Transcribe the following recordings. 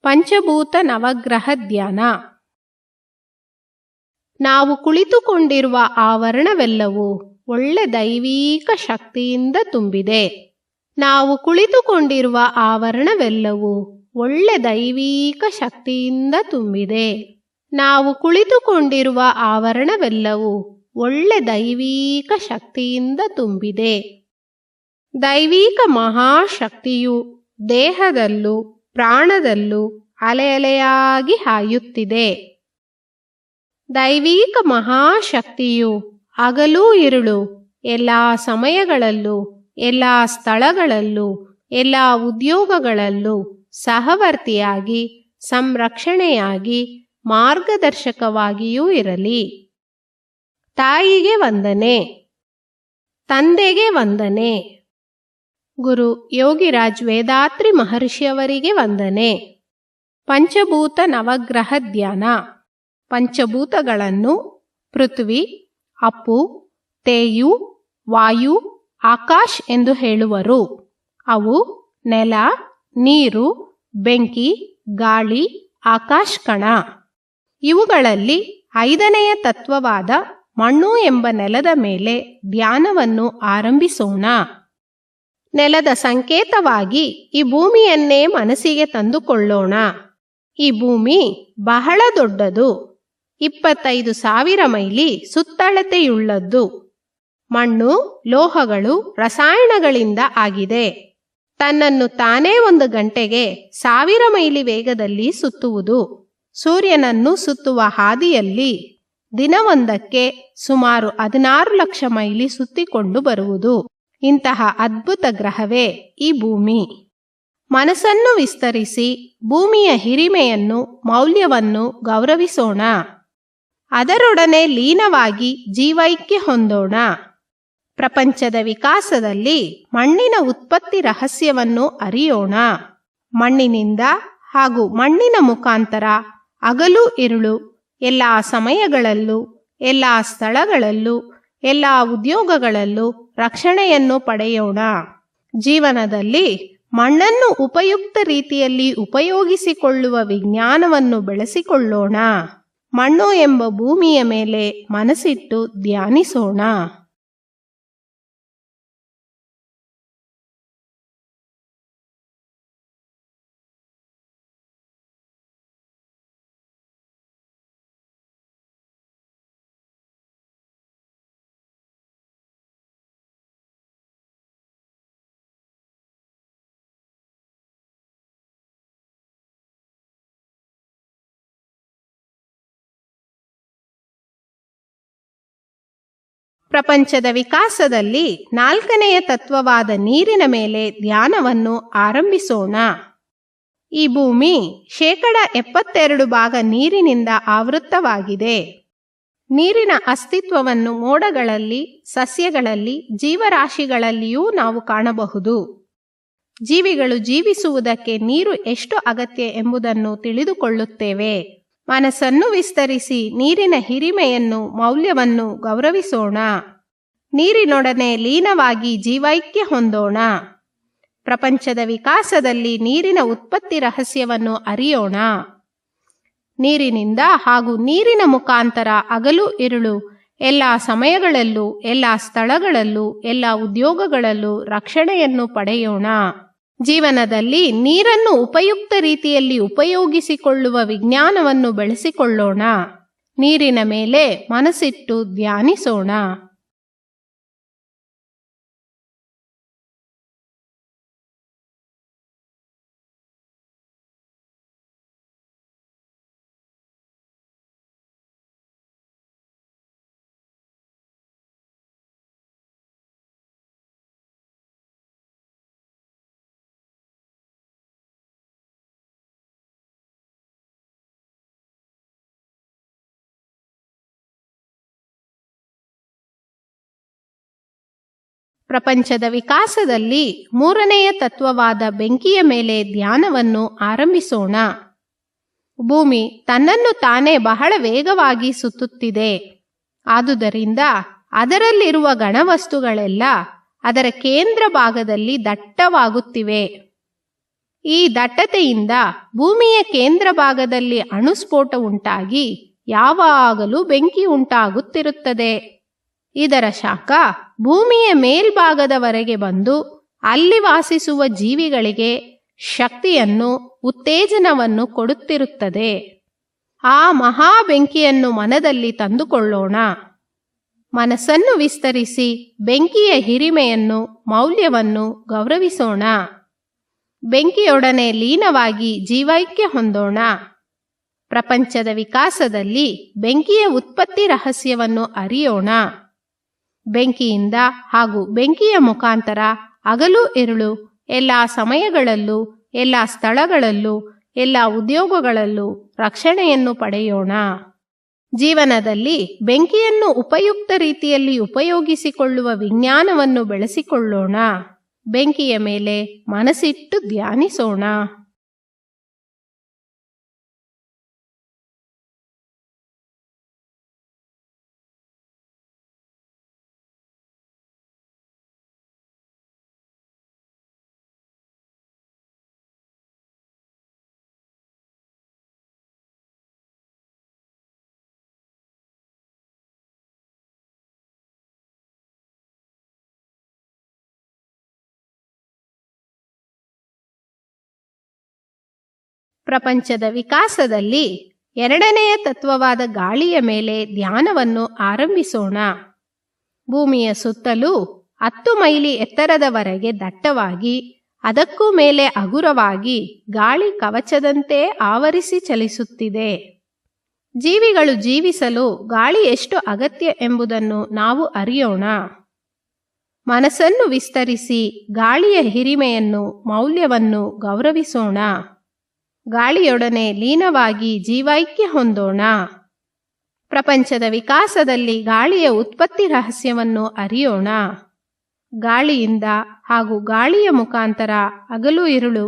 ಪಂಚಭೂತ ನವಗ್ರಹ ಧ್ಯಾನ. ನಾವು ಕುಳಿತುಕೊಂಡಿರುವ ಆವರಣವೆಲ್ಲವೂ ಒಳ್ಳೆ ದೈವೀಕ ಶಕ್ತಿಯಿಂದ ತುಂಬಿದೆ. ನಾವು ಕುಳಿತುಕೊಂಡಿರುವ ಆವರಣವೆಲ್ಲವೂ ಒಳ್ಳೆ ದೈವೀಕ ಶಕ್ತಿಯಿಂದ ತುಂಬಿದೆ. ನಾವು ಕುಳಿತುಕೊಂಡಿರುವ ಆವರಣವೆಲ್ಲವೂ ಒಳ್ಳೆ ದೈವೀಕ ಶಕ್ತಿಯಿಂದ ತುಂಬಿದೆ. ದೈವೀಕ ಮಹಾಶಕ್ತಿಯು ದೇಹದಲ್ಲೂ ಪ್ರಾಣದಲ್ಲೂ ಅಲೆಯಾಗಿ ಹಾಯುತ್ತಿದೆ. ದೈವೀಕ ಮಹಾಶಕ್ತಿಯು ಹಗಲು ಇರುಳು ಎಲ್ಲ ಸಮಯಗಳಲ್ಲೂ ಎಲ್ಲ ಸ್ಥಳಗಳಲ್ಲೂ ಎಲ್ಲ ಉದ್ಯೋಗಗಳಲ್ಲೂ ಸಹವರ್ತಿಯಾಗಿ ಸಂರಕ್ಷಣೆಯಾಗಿ ಮಾರ್ಗದರ್ಶಕವಾಗಿಯೂ ಇರಲಿ. ತಾಯಿಗೆ ವಂದನೆ. ತಂದೆಗೆ ವಂದನೆ. ಗುರು ಯೋಗಿರಾಜ್ ವೇದಾತ್ರಿ ಮಹರ್ಷಿಯವರಿಗೆ ವಂದನೆ. ಪಂಚಭೂತ ನವಗ್ರಹ ಧ್ಯಾನ. ಪಂಚಭೂತಗಳನ್ನು ಪೃಥ್ವಿ, ಅಪ್ಪು, ತೇಯು, ವಾಯು, ಆಕಾಶ್ ಎಂದು ಹೇಳುವರು. ಅವು ನೆಲ, ನೀರು, ಬೆಂಕಿ, ಗಾಳಿ, ಆಕಾಶ್ ಕಣ. ಇವುಗಳಲ್ಲಿ 5ನೆಯ ತತ್ವವಾದ ಮಣ್ಣು ಎಂಬ ನೆಲದ ಮೇಲೆ ಧ್ಯಾನವನ್ನು ಆರಂಭಿಸೋಣ. ನೆಲದ ಸಂಕೇತವಾಗಿ ಈ ಭೂಮಿಯನ್ನೇ ಮನಸ್ಸಿಗೆ ತಂದುಕೊಳ್ಳೋಣ. ಈ ಭೂಮಿ ಬಹಳ ದೊಡ್ಡದು. 25,000 ಮೈಲಿ ಸುತ್ತಳತೆಯುಳ್ಳದ್ದು. ಮಣ್ಣು, ಲೋಹಗಳು, ರಸಾಯನಗಳಿಂದ ಆಗಿದೆ. ತನ್ನನ್ನು ತಾನೇ 1 ಗಂಟೆಗೆ 1000 ಮೈಲಿ ವೇಗದಲ್ಲಿ ಸುತ್ತುವುದು. ಸೂರ್ಯನನ್ನು ಸುತ್ತುವ ಹಾದಿಯಲ್ಲಿ ದಿನವೊಂದಕ್ಕೆ ಸುಮಾರು 16 ಲಕ್ಷ ಮೈಲಿ ಸುತ್ತಿಕೊಂಡು ಬರುವುದು. ಇಂತಹ ಅದ್ಭುತ ಗ್ರಹವೇ ಈ ಭೂಮಿ. ಮನಸ್ಸನ್ನು ವಿಸ್ತರಿಸಿ ಭೂಮಿಯ ಹಿರಿಮೆಯನ್ನು ಮೌಲ್ಯವನ್ನು ಗೌರವಿಸೋಣ. ಅದರೊಡನೆ ಲೀನವಾಗಿ ಜೀವೈಕ್ಯ ಹೊಂದೋಣ. ಪ್ರಪಂಚದ ವಿಕಾಸದಲ್ಲಿ ಮಣ್ಣಿನ ಉತ್ಪತ್ತಿ ರಹಸ್ಯವನ್ನು ಅರಿಯೋಣ. ಮಣ್ಣಿನಿಂದ ಹಾಗೂ ಮಣ್ಣಿನ ಮುಖಾಂತರ ಹಗಲು ಇರುಳು ಎಲ್ಲ ಸಮಯಗಳಲ್ಲೂ ಎಲ್ಲ ಸ್ಥಳಗಳಲ್ಲೂ ಎಲ್ಲ ಉದ್ಯೋಗಗಳಲ್ಲೂ ರಕ್ಷಣೆಯನ್ನು ಪಡೆಯೋಣ. ಜೀವನದಲ್ಲಿ ಮಣ್ಣನ್ನು ಉಪಯುಕ್ತ ರೀತಿಯಲ್ಲಿ ಉಪಯೋಗಿಸಿಕೊಳ್ಳುವ ವಿಜ್ಞಾನವನ್ನು ಬೆಳೆಸಿಕೊಳ್ಳೋಣ. ಮಣ್ಣು ಎಂಬ ಭೂಮಿಯ ಮೇಲೆ ಮನಸ್ಸಿಟ್ಟು ಧ್ಯಾನಿಸೋಣ. ಪ್ರಪಂಚದ ವಿಕಾಸದಲ್ಲಿ 4ನೆಯ ತತ್ವವಾದ ನೀರಿನ ಮೇಲೆ ಧ್ಯಾನವನ್ನು ಆರಂಭಿಸೋಣ. ಈ ಭೂಮಿ 72% ನೀರಿನಿಂದ ಆವೃತ್ತವಾಗಿದೆ. ನೀರಿನ ಅಸ್ತಿತ್ವವನ್ನು ಮೋಡಗಳಲ್ಲಿ, ಸಸ್ಯಗಳಲ್ಲಿ, ಜೀವರಾಶಿಗಳಲ್ಲಿಯೂ ನಾವು ಕಾಣಬಹುದು. ಜೀವಿಗಳು ಜೀವಿಸುವುದಕ್ಕೆ ನೀರು ಎಷ್ಟು ಅಗತ್ಯ ಎಂಬುದನ್ನು ತಿಳಿದುಕೊಳ್ಳುತ್ತೇವೆ. ಮನಸ್ಸನ್ನು ವಿಸ್ತರಿಸಿ ನೀರಿನ ಹಿರಿಮೆಯನ್ನು ಮೌಲ್ಯವನ್ನು ಗೌರವಿಸೋಣ. ನೀರಿನೊಡನೆ ಲೀನವಾಗಿ ಜೀವೈಕ್ಯ ಹೊಂದೋಣ. ಪ್ರಪಂಚದ ವಿಕಾಸದಲ್ಲಿ ನೀರಿನ ಉತ್ಪತ್ತಿ ರಹಸ್ಯವನ್ನು ಅರಿಯೋಣ. ನೀರಿನಿಂದ ಹಾಗೂ ನೀರಿನ ಮುಖಾಂತರ ಹಗಲು ಇರುಳು ಎಲ್ಲ ಸಮಯಗಳಲ್ಲೂ ಎಲ್ಲ ಸ್ಥಳಗಳಲ್ಲೂ ಎಲ್ಲ ಉದ್ಯೋಗಗಳಲ್ಲೂ ರಕ್ಷಣೆಯನ್ನು ಪಡೆಯೋಣ. ಜೀವನದಲ್ಲಿ ನೀರನ್ನು ಉಪಯುಕ್ತ ರೀತಿಯಲ್ಲಿ ಉಪಯೋಗಿಸಿಕೊಳ್ಳುವ ವಿಜ್ಞಾನವನ್ನು ಬೆಳೆಸಿಕೊಳ್ಳೋಣ. ನೀರಿನ ಮೇಲೆ ಮನಸ್ಸಿಟ್ಟು ಧ್ಯಾನಿಸೋಣ. ಪ್ರಪಂಚದ ವಿಕಾಸದಲ್ಲಿ 3ನೆಯ ತತ್ವವಾದ ಬೆಂಕಿಯ ಮೇಲೆ ಧ್ಯಾನವನ್ನು ಆರಂಭಿಸೋಣ. ಭೂಮಿ ತನ್ನನ್ನು ತಾನೇ ಬಹಳ ವೇಗವಾಗಿ ಸುತ್ತುತ್ತಿದೆ. ಆದುದರಿಂದ ಅದರಲ್ಲಿರುವ ಘನವಸ್ತುಗಳೆಲ್ಲ ಅದರ ಕೇಂದ್ರ ಭಾಗದಲ್ಲಿ ದಟ್ಟವಾಗುತ್ತಿವೆ. ಈ ದಟ್ಟತೆಯಿಂದ ಭೂಮಿಯ ಕೇಂದ್ರ ಭಾಗದಲ್ಲಿ ಅಣುಸ್ಫೋಟ ಉಂಟಾಗಿ ಯಾವಾಗಲೂ ಬೆಂಕಿ ಉಂಟಾಗುತ್ತಿರುತ್ತದೆ. ಇದರ ಶಾಖ ಭೂಮಿಯ ಮೇಲ್ಭಾಗದವರೆಗೆ ಬಂದು ಅಲ್ಲಿ ವಾಸಿಸುವ ಜೀವಿಗಳಿಗೆ ಶಕ್ತಿಯನ್ನು, ಉತ್ತೇಜನವನ್ನು ಕೊಡುತ್ತಿರುತ್ತದೆ. ಆ ಮಹಾ ಬೆಂಕಿಯನ್ನು ಮನದಲ್ಲಿ ತಂದುಕೊಳ್ಳೋಣ. ಮನಸ್ಸನ್ನು ವಿಸ್ತರಿಸಿ ಬೆಂಕಿಯ ಹಿರಿಮೆಯನ್ನು, ಮೌಲ್ಯವನ್ನು ಗೌರವಿಸೋಣ. ಬೆಂಕಿಯೊಡನೆ ಲೀನವಾಗಿ ಜೀವೈಕ್ಯ ಹೊಂದೋಣ. ಪ್ರಪಂಚದ ವಿಕಾಸದಲ್ಲಿ ಬೆಂಕಿಯ ಉತ್ಪತ್ತಿ ರಹಸ್ಯವನ್ನು ಅರಿಯೋಣ. ಬೆಂಕಿಯಿಂದ ಹಾಗೂ ಬೆಂಕಿಯ ಮುಖಾಂತರ ಹಗಲು ಇರುಳು ಎಲ್ಲ ಸಮಯಗಳಲ್ಲೂ, ಎಲ್ಲ ಸ್ಥಳಗಳಲ್ಲೂ, ಎಲ್ಲ ಉದ್ಯೋಗಗಳಲ್ಲೂ ರಕ್ಷಣೆಯನ್ನು ಪಡೆಯೋಣ. ಜೀವನದಲ್ಲಿ ಬೆಂಕಿಯನ್ನು ಉಪಯುಕ್ತ ರೀತಿಯಲ್ಲಿ ಉಪಯೋಗಿಸಿಕೊಳ್ಳುವ ವಿಜ್ಞಾನವನ್ನು ಬೆಳೆಸಿಕೊಳ್ಳೋಣ. ಬೆಂಕಿಯ ಮೇಲೆ ಮನಸ್ಸಿಟ್ಟು ಧ್ಯಾನಿಸೋಣ. ಪ್ರಪಂಚದ ವಿಕಾಸದಲ್ಲಿ ಎರಡನೆಯ ತತ್ವವಾದ ಗಾಳಿಯ ಮೇಲೆ ಧ್ಯಾನವನ್ನು ಆರಂಭಿಸೋಣ. ಭೂಮಿಯ ಸುತ್ತಲೂ 10 ಮೈಲಿ ಎತ್ತರದವರೆಗೆ ದಟ್ಟವಾಗಿ, ಅದಕ್ಕೂ ಮೇಲೆ ಹಗುರವಾಗಿ ಗಾಳಿ ಕವಚದಂತೆ ಆವರಿಸಿ ಚಲಿಸುತ್ತಿದೆ. ಜೀವಿಗಳು ಜೀವಿಸಲು ಗಾಳಿ ಎಷ್ಟು ಅಗತ್ಯ ಎಂಬುದನ್ನು ನಾವು ಅರಿಯೋಣ. ಮನಸ್ಸನ್ನು ವಿಸ್ತರಿಸಿ ಗಾಳಿಯ ಹಿರಿಮೆಯನ್ನು, ಮೌಲ್ಯವನ್ನು ಗೌರವಿಸೋಣ. ಗಾಳಿಯೊಡನೆ ಲೀನವಾಗಿ ಜೀವೈಕ್ಯ ಹೊಂದೋಣ. ಪ್ರಪಂಚದ ವಿಕಾಸದಲ್ಲಿ ಗಾಳಿಯ ಉತ್ಪತ್ತಿ ರಹಸ್ಯವನ್ನು ಅರಿಯೋಣ. ಗಾಳಿಯಿಂದ ಹಾಗೂ ಗಾಳಿಯ ಮುಖಾಂತರ ಹಗಲು ಇರುಳು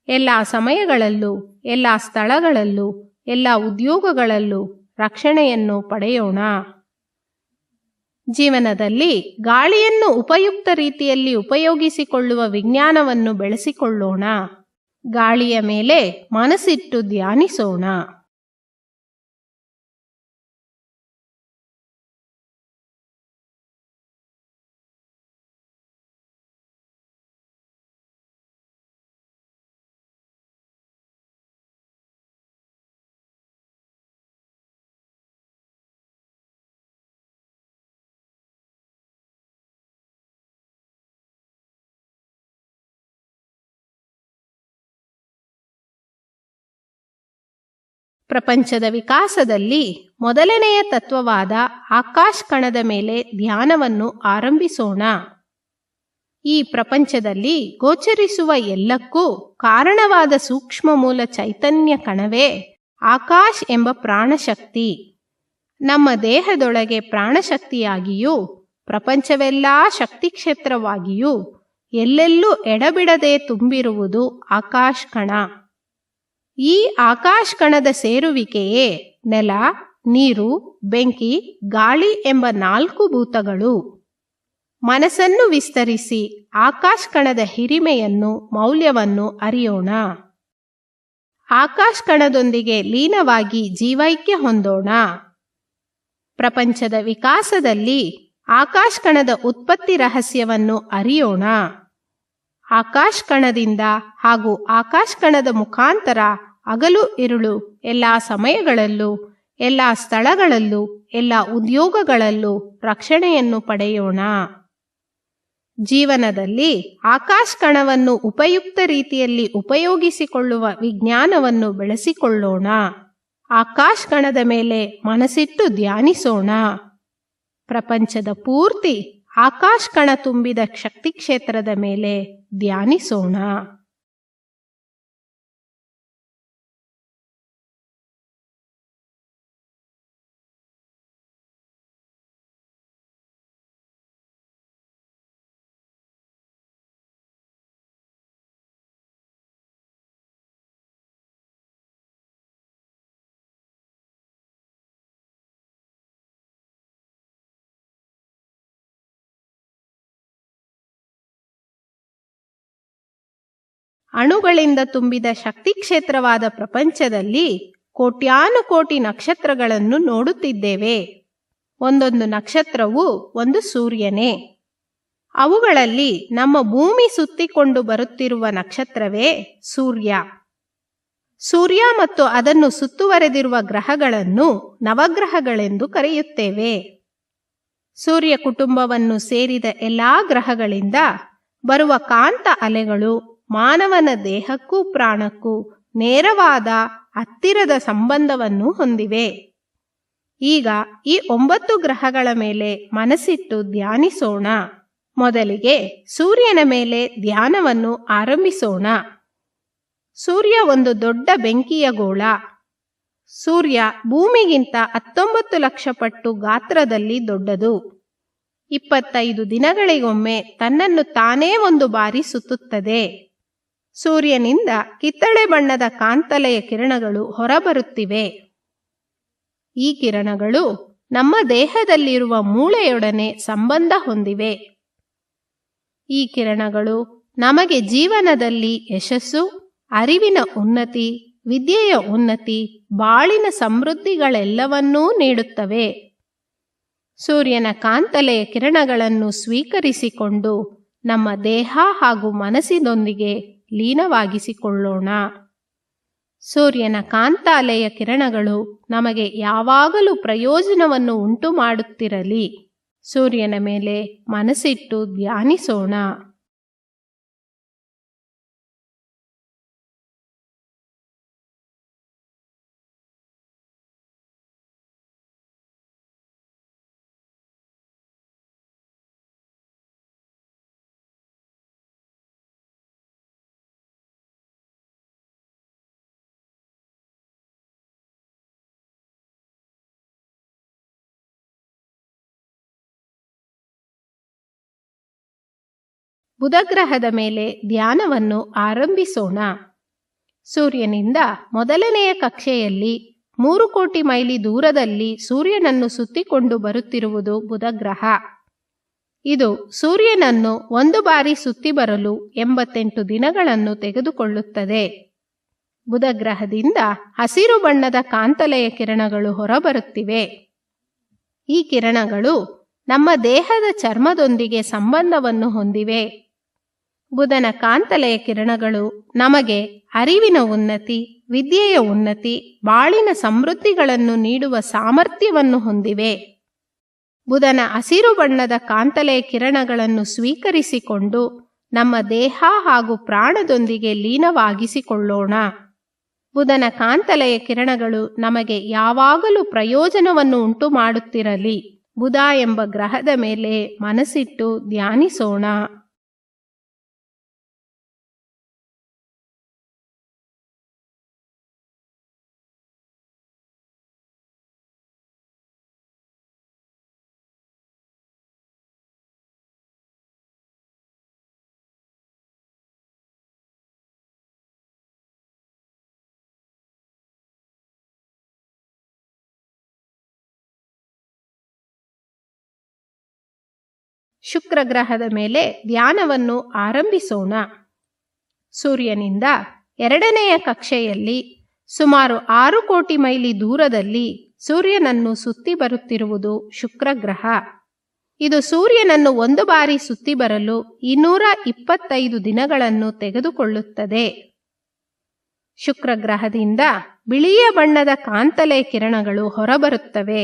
ಎಲ್ಲ ಸಮಯಗಳಲ್ಲೂ, ಎಲ್ಲ ಸ್ಥಳಗಳಲ್ಲೂ, ಎಲ್ಲ ಉದ್ಯೋಗಗಳಲ್ಲೂ ರಕ್ಷಣೆಯನ್ನು ಪಡೆಯೋಣ. ಜೀವನದಲ್ಲಿ ಗಾಳಿಯನ್ನು ಉಪಯುಕ್ತ ರೀತಿಯಲ್ಲಿ ಉಪಯೋಗಿಸಿಕೊಳ್ಳುವ ವಿಜ್ಞಾನವನ್ನು ಬೆಳೆಸಿಕೊಳ್ಳೋಣ. ಗಾಳಿಯ ಮೇಲೆ ಮನಸ್ಸಿಟ್ಟು ಧ್ಯಾನಿಸೋಣ. ಪ್ರಪಂಚದ ವಿಕಾಸದಲ್ಲಿ ಮೊದಲನೆಯ ತತ್ವವಾದ ಆಕಾಶ ಕಣದ ಮೇಲೆ ಧ್ಯಾನವನ್ನು ಆರಂಭಿಸೋಣ. ಈ ಪ್ರಪಂಚದಲ್ಲಿ ಗೋಚರಿಸುವ ಎಲ್ಲಕ್ಕೂ ಕಾರಣವಾದ ಸೂಕ್ಷ್ಮ ಮೂಲ ಚೈತನ್ಯ ಕಣವೇ ಆಕಾಶ ಎಂಬ ಪ್ರಾಣಶಕ್ತಿ. ನಮ್ಮ ದೇಹದೊಳಗೆ ಪ್ರಾಣಶಕ್ತಿಯಾಗಿಯೂ, ಪ್ರಪಂಚವೆಲ್ಲ ಶಕ್ತಿ ಕ್ಷೇತ್ರವಾಗಿಯೂ ಎಲ್ಲೆಲ್ಲೂ ಎಡಬಿಡದೆ ತುಂಬಿರುವುದು ಆಕಾಶ ಕಣ. ಈ ಆಕಾಶ ಕಣದ ಸೇರುವಿಕೆಯೇ ನೆಲ, ನೀರು, ಬೆಂಕಿ, ಗಾಳಿ ಎಂಬ 4 ಭೂತಗಳು. ಮನಸ್ಸನ್ನು ವಿಸ್ತರಿಸಿ ಆಕಾಶ ಕಣದ ಹಿರಿಮೆಯನ್ನು, ಮೌಲ್ಯವನ್ನು ಅರಿಯೋಣ. ಆಕಾಶ ಕಣದೊಂದಿಗೆ ಲೀನವಾಗಿ ಜೀವೈಕ್ಯ ಹೊಂದೋಣ. ಪ್ರಪಂಚದ ವಿಕಾಸದಲ್ಲಿ ಆಕಾಶ ಕಣದ ಉತ್ಪತ್ತಿ ರಹಸ್ಯವನ್ನು ಅರಿಯೋಣ. ಆಕಾಶ ಕಣದಿಂದ ಹಾಗೂ ಆಕಾಶ ಕಣದ ಮುಖಾಂತರ ಹಗಲು ಇರುಳು ಎಲ್ಲ ಸಮಯಗಳಲ್ಲೂ, ಎಲ್ಲ ಸ್ಥಳಗಳಲ್ಲೂ, ಎಲ್ಲ ಉದ್ಯೋಗಗಳಲ್ಲೂ ರಕ್ಷಣೆಯನ್ನು ಪಡೆಯೋಣ. ಜೀವನದಲ್ಲಿ ಆಕಾಶ ಕಣವನ್ನು ಉಪಯುಕ್ತ ರೀತಿಯಲ್ಲಿ ಉಪಯೋಗಿಸಿಕೊಳ್ಳುವ ವಿಜ್ಞಾನವನ್ನು ಬೆಳೆಸಿಕೊಳ್ಳೋಣ. ಆಕಾಶ ಕಣದ ಮೇಲೆ ಮನಸ್ಸಿಟ್ಟು ಧ್ಯಾನಿಸೋಣ. ಪ್ರಪಂಚದ ಪೂರ್ತಿ ಆಕಾಶ ಕಣ ತುಂಬಿದ ಶಕ್ತಿ ಕ್ಷೇತ್ರದ ಮೇಲೆ ಧ್ಯಾನಿಸೋಣ. ಅಣುಗಳಿಂದ ತುಂಬಿದ ಶಕ್ತಿ ಕ್ಷೇತ್ರವಾದ ಪ್ರಪಂಚದಲ್ಲಿ ಕೋಟ್ಯಾನುಕೋಟಿ ನಕ್ಷತ್ರಗಳನ್ನು ನೋಡುತ್ತಿದ್ದೇವೆ. ಒಂದೊಂದು ನಕ್ಷತ್ರವು ಒಂದು ಸೂರ್ಯನೇ. ಅವುಗಳಲ್ಲಿ ನಮ್ಮ ಭೂಮಿ ಸುತ್ತಿಕೊಂಡು ಬರುತ್ತಿರುವ ನಕ್ಷತ್ರವೇ ಸೂರ್ಯ. ಸೂರ್ಯ ಮತ್ತು ಅದನ್ನು ಸುತ್ತುವರೆದಿರುವ ಗ್ರಹಗಳನ್ನು ನವಗ್ರಹಗಳೆಂದು ಕರೆಯುತ್ತೇವೆ. ಸೂರ್ಯ ಕುಟುಂಬವನ್ನು ಸೇರಿದ ಎಲ್ಲಾ ಗ್ರಹಗಳಿಂದ ಬರುವ ಕಾಂತ ಅಲೆಗಳು ಮಾನವನ ದೇಹಕ್ಕೂ ಪ್ರಾಣಕ್ಕೂ ನೇರವಾದ ಹತ್ತಿರದ ಸಂಬಂಧವನ್ನು ಹೊಂದಿವೆ. ಈಗ ಈ 9 ಗ್ರಹಗಳ ಮೇಲೆ ಮನಸ್ಸಿಟ್ಟು ಧ್ಯಾನಿಸೋಣ. ಮೊದಲಿಗೆ ಸೂರ್ಯನ ಮೇಲೆ ಧ್ಯಾನವನ್ನು ಆರಂಭಿಸೋಣ. ಸೂರ್ಯ ಒಂದು ದೊಡ್ಡ ಬೆಂಕಿಯ ಗೋಳ. ಸೂರ್ಯ ಭೂಮಿಗಿಂತ 19 ಲಕ್ಷ ಪಟ್ಟು ಗಾತ್ರದಲ್ಲಿ ದೊಡ್ಡದು. 25 ದಿನಗಳಿಗೊಮ್ಮೆ ತನ್ನನ್ನು ತಾನೇ ಒಂದು ಬಾರಿ ಸುತ್ತುತ್ತದೆ. ಸೂರ್ಯನಿಂದ ಕಿತ್ತಳೆ ಬಣ್ಣದ ಕಾಂತಲೆಯ ಕಿರಣಗಳು ಹೊರಬರುತ್ತಿವೆ. ಈ ಕಿರಣಗಳು ನಮ್ಮ ದೇಹದಲ್ಲಿರುವ ಮೂಳೆಯೊಡನೆ ಸಂಬಂಧ ಹೊಂದಿವೆ. ಈ ಕಿರಣಗಳು ನಮಗೆ ಜೀವನದಲ್ಲಿ ಯಶಸ್ಸು, ಅರಿವಿನ ಉನ್ನತಿ, ವಿದ್ಯೆಯ ಉನ್ನತಿ, ಬಾಳಿನ ಸಮೃದ್ಧಿಗಳೆಲ್ಲವನ್ನೂ ನೀಡುತ್ತವೆ. ಸೂರ್ಯನ ಕಾಂತಲೆಯ ಕಿರಣಗಳನ್ನು ಸ್ವೀಕರಿಸಿಕೊಂಡು ನಮ್ಮ ದೇಹ ಹಾಗೂ ಮನಸ್ಸಿನೊಂದಿಗೆ ಲೀನವಾಗಿಸಿಕೊಳ್ಳೋಣ. ಸೂರ್ಯನ ಕಾಂತಾಲೆಯ ಕಿರಣಗಳು ನಮಗೆ ಯಾವಾಗಲೂ ಪ್ರಯೋಜನವನ್ನು ಉಂಟು ಮಾಡುತ್ತಿರಲಿ. ಸೂರ್ಯನ ಮೇಲೆ ಮನಸ್ಸಿಟ್ಟು ಧ್ಯಾನಿಸೋಣ. ಬುಧಗ್ರಹದ ಮೇಲೆ ಧ್ಯಾನವನ್ನು ಆರಂಭಿಸೋಣ. ಸೂರ್ಯನಿಂದ ಮೊದಲನೆಯ ಕಕ್ಷೆಯಲ್ಲಿ 3 ಕೋಟಿ ಮೈಲಿ ದೂರದಲ್ಲಿ ಸೂರ್ಯನನ್ನು ಸುತ್ತಿಕೊಂಡು ಬರುತ್ತಿರುವುದು ಬುಧಗ್ರಹ. ಇದು ಸೂರ್ಯನನ್ನು ಒಂದು ಬಾರಿ ಸುತ್ತಿ ಬರಲು 88 ದಿನಗಳನ್ನು ತೆಗೆದುಕೊಳ್ಳುತ್ತದೆ. ಬುಧಗ್ರಹದಿಂದ ಹಸಿರು ಬಣ್ಣದ ಕಾಂತಲೆಯ ಕಿರಣಗಳು ಹೊರಬರುತ್ತಿವೆ. ಈ ಕಿರಣಗಳು ನಮ್ಮ ದೇಹದ ಚರ್ಮದೊಂದಿಗೆ ಸಂಬಂಧವನ್ನು ಹೊಂದಿವೆ. ಬುಧನ ಕಾಂತಲೆಯ ಕಿರಣಗಳು ನಮಗೆ ಅರಿವಿನ ಉನ್ನತಿ, ವಿದ್ಯೆಯ ಉನ್ನತಿ, ಬಾಳಿನ ಸಮೃದ್ಧಿಗಳನ್ನು ನೀಡುವ ಸಾಮರ್ಥ್ಯವನ್ನು ಹೊಂದಿವೆ. ಬುಧನ ಹಸಿರು ಬಣ್ಣದ ಕಾಂತಲೆಯ ಕಿರಣಗಳನ್ನು ಸ್ವೀಕರಿಸಿಕೊಂಡು ನಮ್ಮ ದೇಹ ಹಾಗೂ ಪ್ರಾಣದೊಂದಿಗೆ ಲೀನವಾಗಿಸಿಕೊಳ್ಳೋಣ. ಬುಧನ ಕಾಂತಲೆಯ ಕಿರಣಗಳು ನಮಗೆ ಯಾವಾಗಲೂ ಪ್ರಯೋಜನವನ್ನು ಉಂಟು ಮಾಡುತ್ತಿರಲಿ. ಬುಧ ಎಂಬ ಗ್ರಹದ ಮೇಲೆ ಮನಸ್ಸಿಟ್ಟು ಧ್ಯಾನಿಸೋಣ. ಶುಕ್ರ ಗ್ರಹದ ಮೇಲೆ ಧ್ಯಾನವನ್ನು ಆರಂಭಿಸೋಣ. ಸೂರ್ಯನಿಂದ 2ನೆಯ ಕಕ್ಷೆಯಲ್ಲಿ ಸುಮಾರು 6 ಕೋಟಿ ಮೈಲಿ ದೂರದಲ್ಲಿ ಸೂರ್ಯನನ್ನು ಸುತ್ತಿ ಬರುತ್ತಿರುವುದು ಶುಕ್ರ ಗ್ರಹ. ಇದು ಸೂರ್ಯನನ್ನು ಒಂದು ಬಾರಿ ಸುತ್ತಿ ಬರಲು 225 ದಿನಗಳನ್ನು ತೆಗೆದುಕೊಳ್ಳುತ್ತದೆ. ಶುಕ್ರ ಗ್ರಹದಿಂದ ಬಿಳಿಯ ಬಣ್ಣದ ಕಾಂತಲೆಯ ಕಿರಣಗಳು ಹೊರಬರುತ್ತವೆ.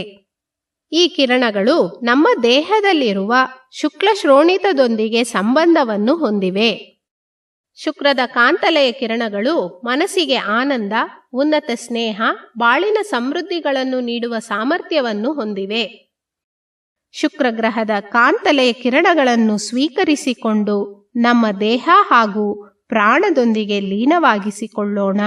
ಈ ಕಿರಣಗಳು ನಮ್ಮ ದೇಹದಲ್ಲಿರುವ ಶುಕ್ಲ ಶ್ರೋಣಿತದೊಂದಿಗೆ ಸಂಬಂಧವನ್ನು ಹೊಂದಿವೆ. ಶುಕ್ರದ ಕಾಂತಲೆಯ ಕಿರಣಗಳು ಮನಸ್ಸಿಗೆ ಆನಂದ, ಉನ್ನತ ಸ್ನೇಹ, ಬಾಳಿನ ಸಮೃದ್ಧಿಗಳನ್ನು ನೀಡುವ ಸಾಮರ್ಥ್ಯವನ್ನು ಹೊಂದಿವೆ. ಶುಕ್ರ ಗ್ರಹದ ಕಾಂತಲೆಯ ಕಿರಣಗಳನ್ನು ಸ್ವೀಕರಿಸಿಕೊಂಡು ನಮ್ಮ ದೇಹ ಹಾಗೂ ಪ್ರಾಣದೊಂದಿಗೆ ಲೀನವಾಗಿಸಿಕೊಳ್ಳೋಣ.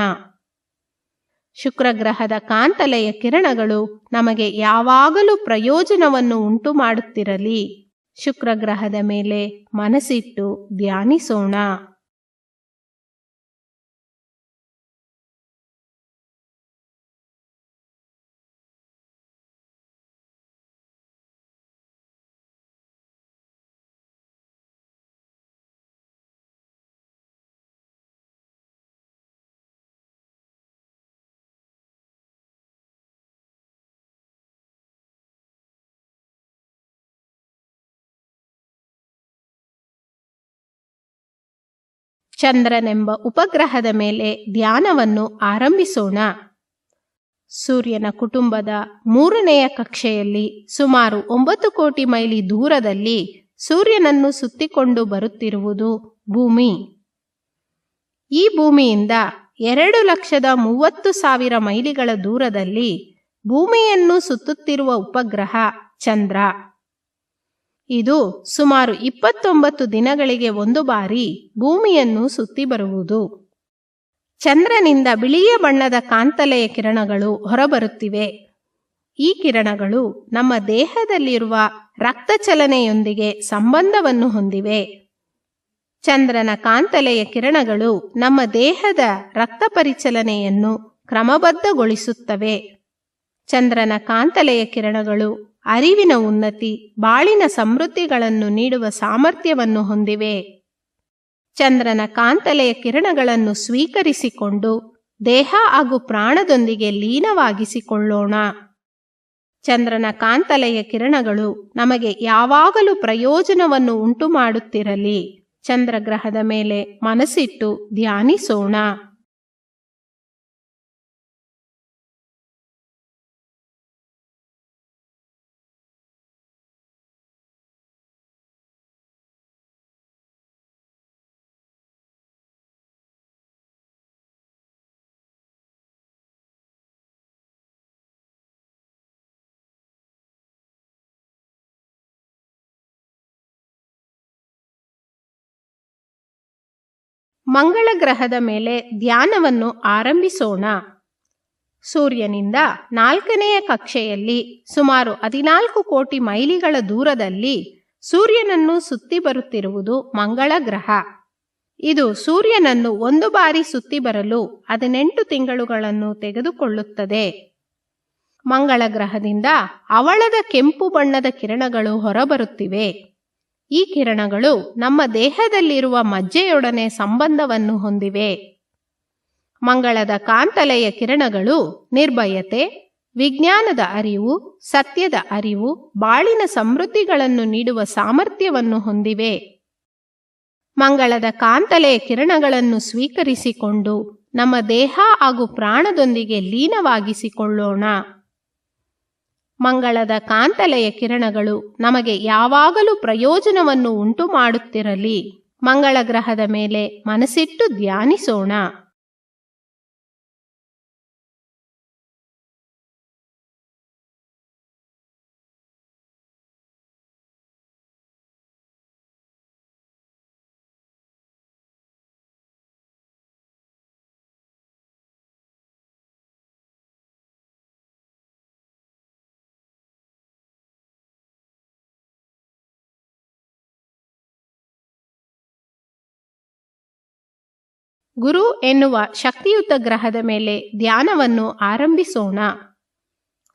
ಶುಕ್ರ ಗ್ರಹದ ಕಾಂತಲೆಯ ಕಿರಣಗಳು ನಮಗೆ ಯಾವಾಗಲೂ ಪ್ರಯೋಜನವನ್ನು ಉಂಟು ಮಾಡುತ್ತಿರಲಿ. ಶುಕ್ರ ಗ್ರಹದ ಮೇಲೆ ಮನಸ್ಸಿಟ್ಟು ಧ್ಯಾನಿಸೋಣ. ಚಂದ್ರನೆಂಬ ಉಪಗ್ರಹದ ಮೇಲೆ ಧ್ಯಾನವನ್ನು ಆರಂಭಿಸೋಣ. ಸೂರ್ಯನ ಕುಟುಂಬದ 3ನೆಯ ಕಕ್ಷೆಯಲ್ಲಿ ಸುಮಾರು 9 ಕೋಟಿ ಮೈಲಿ ದೂರದಲ್ಲಿ ಸೂರ್ಯನನ್ನು ಸುತ್ತಿಕೊಂಡು ಬರುತ್ತಿರುವುದು ಭೂಮಿ. ಈ ಭೂಮಿಯಿಂದ 2,30,000 ಮೈಲಿಗಳ ದೂರದಲ್ಲಿ ಭೂಮಿಯನ್ನು ಸುತ್ತುತ್ತಿರುವ ಉಪಗ್ರಹ ಚಂದ್ರ. ಇದು ಸುಮಾರು 29 ದಿನಗಳಿಗೆ ಒಂದು ಬಾರಿ ಭೂಮಿಯನ್ನು ಸುತ್ತಿ ಬರುವುದು. ಚಂದ್ರನಿಂದ ಬಿಳಿಯ ಬಣ್ಣದ ಕಾಂತಲೆಯ ಕಿರಣಗಳು ಹೊರಬರುತ್ತಿವೆ. ಈ ಕಿರಣಗಳು ನಮ್ಮ ದೇಹದಲ್ಲಿರುವ ರಕ್ತ ಚಲನೆಯೊಂದಿಗೆ ಸಂಬಂಧವನ್ನು ಹೊಂದಿವೆ. ಚಂದ್ರನ ಕಾಂತಲೆಯ ಕಿರಣಗಳು ನಮ್ಮ ದೇಹದ ರಕ್ತ ಪರಿಚಲನೆಯನ್ನು ಕ್ರಮಬದ್ಧಗೊಳಿಸುತ್ತವೆ. ಚಂದ್ರನ ಕಾಂತಲೆಯ ಕಿರಣಗಳು ಅರಿವಿನ ಉನ್ನತಿ, ಬಾಳಿನ ಸಮೃದ್ಧಿಗಳನ್ನು ನೀಡುವ ಸಾಮರ್ಥ್ಯವನ್ನು ಹೊಂದಿವೆ. ಚಂದ್ರನ ಕಾಂತಲೆಯ ಕಿರಣಗಳನ್ನು ಸ್ವೀಕರಿಸಿಕೊಂಡು ದೇಹ ಹಾಗೂ ಪ್ರಾಣದೊಂದಿಗೆ ಲೀನವಾಗಿಸಿಕೊಳ್ಳೋಣ. ಚಂದ್ರನ ಕಾಂತಲೆಯ ಕಿರಣಗಳು ನಮಗೆ ಯಾವಾಗಲೂ ಪ್ರಯೋಜನವನ್ನು ಉಂಟು ಮಾಡುತ್ತಿರಲಿ. ಚಂದ್ರಗ್ರಹದ ಮೇಲೆ ಮನಸ್ಸಿಟ್ಟು ಧ್ಯಾನಿಸೋಣ. ಮಂಗಳ ಗ್ರಹದ ಮೇಲೆ ಧ್ಯಾನವನ್ನು ಆರಂಭಿಸೋಣ. ಸೂರ್ಯನಿಂದ 4ನೆಯ ಕಕ್ಷೆಯಲ್ಲಿ ಸುಮಾರು 14 ಕೋಟಿ ಮೈಲಿಗಳ ದೂರದಲ್ಲಿ ಸೂರ್ಯನನ್ನು ಸುತ್ತಿ ಬರುತ್ತಿರುವುದು ಮಂಗಳ ಗ್ರಹ. ಇದು ಸೂರ್ಯನನ್ನು ಒಂದು ಬಾರಿ ಸುತ್ತಿ ಬರಲು 18 ತಿಂಗಳುಗಳನ್ನು ತೆಗೆದುಕೊಳ್ಳುತ್ತದೆ. ಮಂಗಳ ಗ್ರಹದಿಂದ ಹವಳದ ಕೆಂಪು ಬಣ್ಣದ ಕಿರಣಗಳು ಹೊರಬರುತ್ತಿವೆ. ಈ ಕಿರಣಗಳು ನಮ್ಮ ದೇಹದಲ್ಲಿರುವ ಮಜ್ಜೆಯೊಡನೆ ಸಂಬಂಧವನ್ನು ಹೊಂದಿವೆ. ಮಂಗಳದ ಕಾಂತಲೆಯ ಕಿರಣಗಳು ನಿರ್ಭಯತೆ, ವಿಜ್ಞಾನದ ಅರಿವು, ಸತ್ಯದ ಅರಿವು, ಬಾಳಿನ ಸಮೃದ್ಧಿಗಳನ್ನು ನೀಡುವ ಸಾಮರ್ಥ್ಯವನ್ನು ಹೊಂದಿವೆ. ಮಂಗಳದ ಕಾಂತಲೆಯ ಕಿರಣಗಳನ್ನು ಸ್ವೀಕರಿಸಿಕೊಂಡು ನಮ್ಮ ದೇಹ ಹಾಗೂ ಪ್ರಾಣದೊಂದಿಗೆ ಲೀನವಾಗಿಸಿಕೊಳ್ಳೋಣ. ಮಂಗಳದ ಕಾಂತಲೆಯ ಕಿರಣಗಳು ನಮಗೆ ಯಾವಾಗಲೂ ಪ್ರಯೋಜನವನ್ನು ಉಂಟು ಮಾಡುತ್ತಿರಲಿ. ಮಂಗಳ ಗ್ರಹದ ಮೇಲೆ ಮನಸ್ಸಿಟ್ಟು ಧ್ಯಾನಿಸೋಣ. ಗುರು ಎನ್ನುವ ಶಕ್ತಿಯುತ ಗ್ರಹದ ಮೇಲೆ ಧ್ಯಾನವನ್ನು ಆರಂಭಿಸೋಣ.